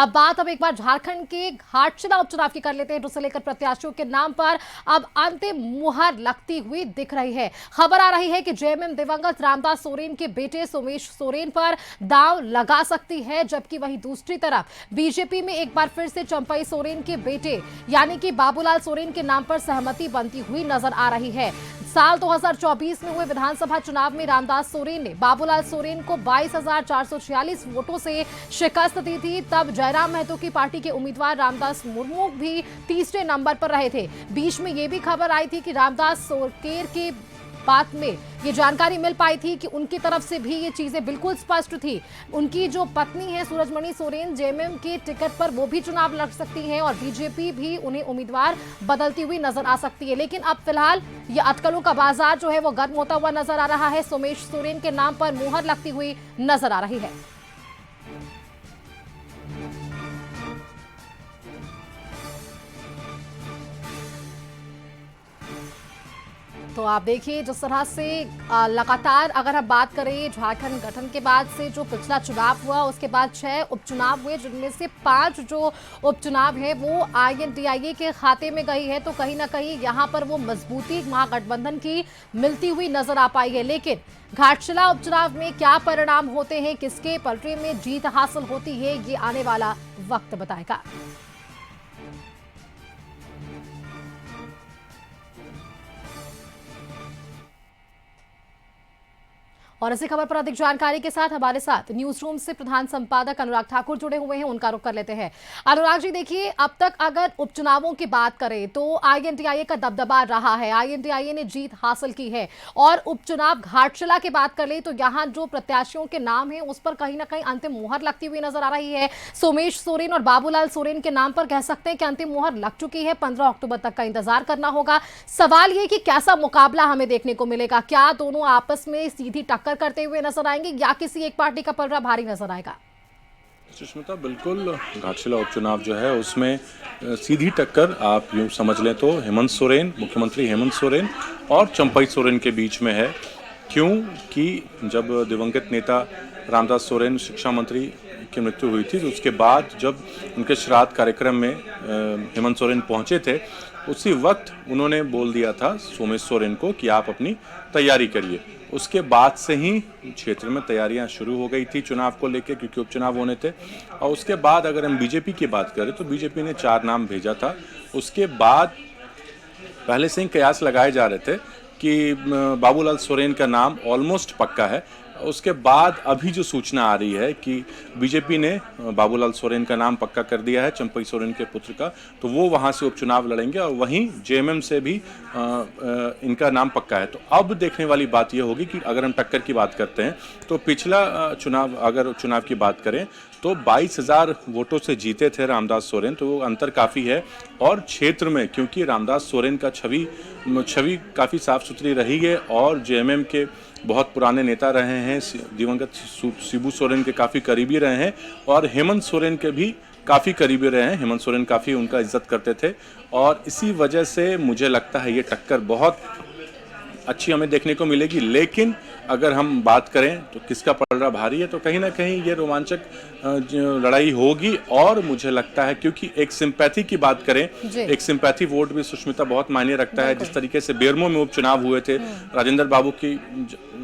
अब एक बार झारखंड के घाटशिला उपचुनाव की कर लेते हैं, जिसे लेकर प्रत्याशियों के नाम पर अब अंतिम मुहर लगती हुई दिख रही है। खबर आ रही है कि जेएमएम दिवंगत रामदास सोरेन के बेटे सोमेश सोरेन पर दांव लगा सकती है, जबकि वहीं दूसरी तरफ बीजेपी में एक बार फिर से चंपई सोरेन के बेटे यानी कि बाबूलाल सोरेन के नाम पर सहमति बनती हुई नजर आ रही है। साल 2024 में हुए विधानसभा चुनाव में रामदास सोरेन ने बाबूलाल सोरेन को 22,446 वोटों से शिकस्त दी थी। तब जयराम महतो की पार्टी के उम्मीदवार रामदास मुर्मू भी तीसरे नंबर पर रहे थे। बीच में यह भी खबर आई थी कि रामदास सोरेन के बात में ये जानकारी मिल पाई थी कि उनकी तरफ से भी ये चीजें बिल्कुल स्पष्ट थी। उनकी जो पत्नी है सूरजमणि सोरेन जेएमएम के टिकट पर वो भी चुनाव लड़ सकती हैं और बीजेपी भी उन्हें उम्मीदवार बदलती हुई नजर आ सकती है। लेकिन अब फिलहाल ये अटकलों का बाजार जो है वो गर्म होता हुआ नजर आ रहा है। सोमेश सोरेन के नाम पर मुहर लगती हुई नजर आ रही है। तो आप देखिए जिस तरह से लगातार अगर हम बात करें झारखंड गठन के बाद से जो पिछला चुनाव हुआ उसके बाद 6 उपचुनाव हुए, जिनमें से 5 जो उपचुनाव है वो आईएनडीआईए के खाते में गई है। तो कहीं ना कहीं यहाँ पर वो मजबूती महागठबंधन की मिलती हुई नजर आ पाई है। लेकिन घाटशिला उपचुनाव में क्या परिणाम होते हैं, किसके पलड़े में जीत हासिल होती है, ये आने वाला वक्त बताएगा। और इसी खबर पर अधिक जानकारी के साथ हमारे साथ न्यूज रूम से प्रधान संपादक अनुराग ठाकुर जुड़े हुए हैं, उनका रुख कर लेते हैं। अनुराग जी, देखिए अब तक अगर उपचुनावों की बात करें तो आईएनडीआईए का दबदबा रहा है, आईएनडीआईए ने जीत हासिल की है। और उपचुनाव घाटशिला की बात कर ले तो यहाँ जो प्रत्याशियों के नाम है उस पर कहीं ना कहीं अंतिम मुहर लगती हुई नजर आ रही है। सोमेश सोरेन और बाबूलाल सोरेन के नाम पर कह सकते हैं कि अंतिम मुहर लग चुकी है। 15 अक्टूबर तक का इंतजार करना होगा। सवाल ये कि कैसा मुकाबला हमें देखने को मिलेगा, क्या दोनों आपस में सीधी टक्कर करते हुए नजर आएंगे या किसी एक पार्टी का पलड़ा भारी नजर आएगा? सुष्मिता, बिल्कुल घाटशिला उपचुनाव जो है उसमें सीधी टक्कर आप यूं समझ लें तो हेमंत सोरेन, मुख्यमंत्री हेमंत सोरेन और चंपई सोरेन के बीच में है। क्योंकि जब दिवंगत नेता रामदास सोरेन शिक्षा मंत्री की मृत्यु हुई थी तो उसके बाद जब उनके श्राद्ध कार्यक्रम में हेमंत सोरेन पहुंचे थे, उसी वक्त उन्होंने बोल दिया था सोमेश सोरेन को कि आप अपनी तैयारी करिए। उसके बाद से ही क्षेत्र में तैयारियां शुरू हो गई थी चुनाव को लेकर, क्योंकि उपचुनाव होने थे। और उसके बाद अगर हम बीजेपी की बात करें तो बीजेपी ने 4 नाम भेजा था। उसके बाद पहले से ही कयास लगाए जा रहे थे कि बाबूलाल सोरेन का नाम ऑलमोस्ट पक्का है। उसके बाद अभी जो सूचना आ रही है कि बीजेपी ने बाबूलाल सोरेन का नाम पक्का कर दिया है, चंपई सोरेन के पुत्र का, तो वो वहां से उपचुनाव लड़ेंगे और वहीं जेएमएम से भी इनका नाम पक्का है। तो अब देखने वाली बात यह होगी कि अगर हम टक्कर की बात करते हैं तो पिछला चुनाव, अगर चुनाव की बात करें तो 22,000 वोटों से जीते थे रामदास सोरेन, तो वो अंतर काफ़ी है। और क्षेत्र में क्योंकि रामदास सोरेन का छवि काफ़ी साफ सुथरी रही है और जेएमएम के बहुत पुराने नेता रहे हैं, दिवंगत शिबू सोरेन के काफ़ी करीबी रहे हैं और हेमंत सोरेन के भी काफ़ी करीबी रहे हैं। हेमंत सोरेन काफ़ी उनका इज्जत करते थे और इसी वजह से मुझे लगता है ये टक्कर बहुत अच्छी हमें देखने को मिलेगी। लेकिन अगर हम बात करें तो किसका पलड़ा भारी है, तो कहीं ना कहीं ये रोमांचक लड़ाई होगी। और मुझे लगता है क्योंकि एक सिंपैथी की बात करें, एक सिंपैथी वोट भी सुष्मिता बहुत मायने रखता है। जिस तरीके से बेरमो में उपचुनाव हुए थे, राजेंद्र बाबू की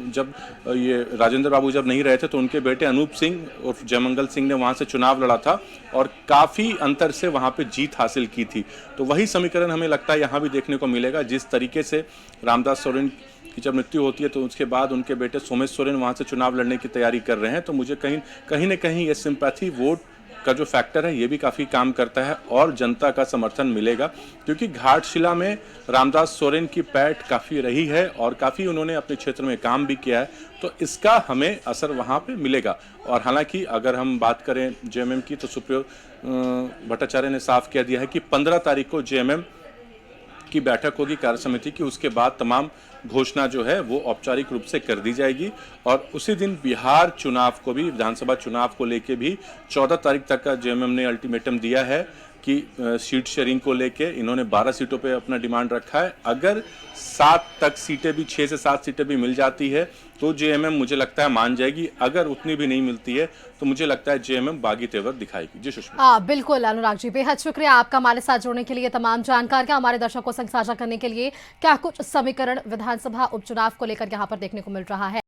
राजेंद्र बाबू जब नहीं रहे थे तो उनके बेटे अनूप सिंह और जयमंगल सिंह ने वहां से चुनाव लड़ा था और काफी अंतर से वहां पे जीत हासिल की थी। तो वही समीकरण हमें लगता है यहाँ भी देखने को मिलेगा। जिस तरीके से रामदास सोरेन की जब मृत्यु होती है तो उसके बाद उनके बेटे सोमेश सोरेन वहां से चुनाव लड़ने की तैयारी कर रहे हैं, तो मुझे कहीं ना कहीं ये सिंपैथी वोट का जो फैक्टर है ये भी काफ़ी काम करता है और जनता का समर्थन मिलेगा। क्योंकि घाटशिला में रामदास सोरेन की पैठ काफ़ी रही है और काफ़ी उन्होंने अपने क्षेत्र में काम भी किया है, तो इसका हमें असर वहाँ पे मिलेगा। और हालांकि अगर हम बात करें जेएमएम की तो सुप्रियो भट्टाचार्य ने साफ कह दिया है कि 15 तारीख को जेएमएम की बैठक होगी कार्य समिति की, उसके बाद तमाम घोषणा जो है वो औपचारिक रूप से कर दी जाएगी। और उसी दिन बिहार चुनाव को भी, विधानसभा चुनाव को लेके भी 14 तारीख तक का जेएमएम ने अल्टीमेटम दिया है कि सीट शेयरिंग को लेके इन्होंने 12 सीटों पे अपना डिमांड रखा है। अगर 7 तक सीटें भी, 6 से 7 सीटें भी मिल जाती है तो जेएमएम मुझे लगता है मान जाएगी। अगर उतनी भी नहीं मिलती है तो मुझे लगता है जेएमएम बागी तेवर दिखाएगी। जी सुषमा। बिल्कुल अनुराग जी, बेहद शुक्रिया आपका हमारे साथ जुड़ने के लिए, तमाम जानकारियां हमारे दर्शकों संग साझा करने के लिए। क्या कुछ समीकरण विधानसभा उपचुनाव को लेकर यहाँ पर देखने को मिल रहा है।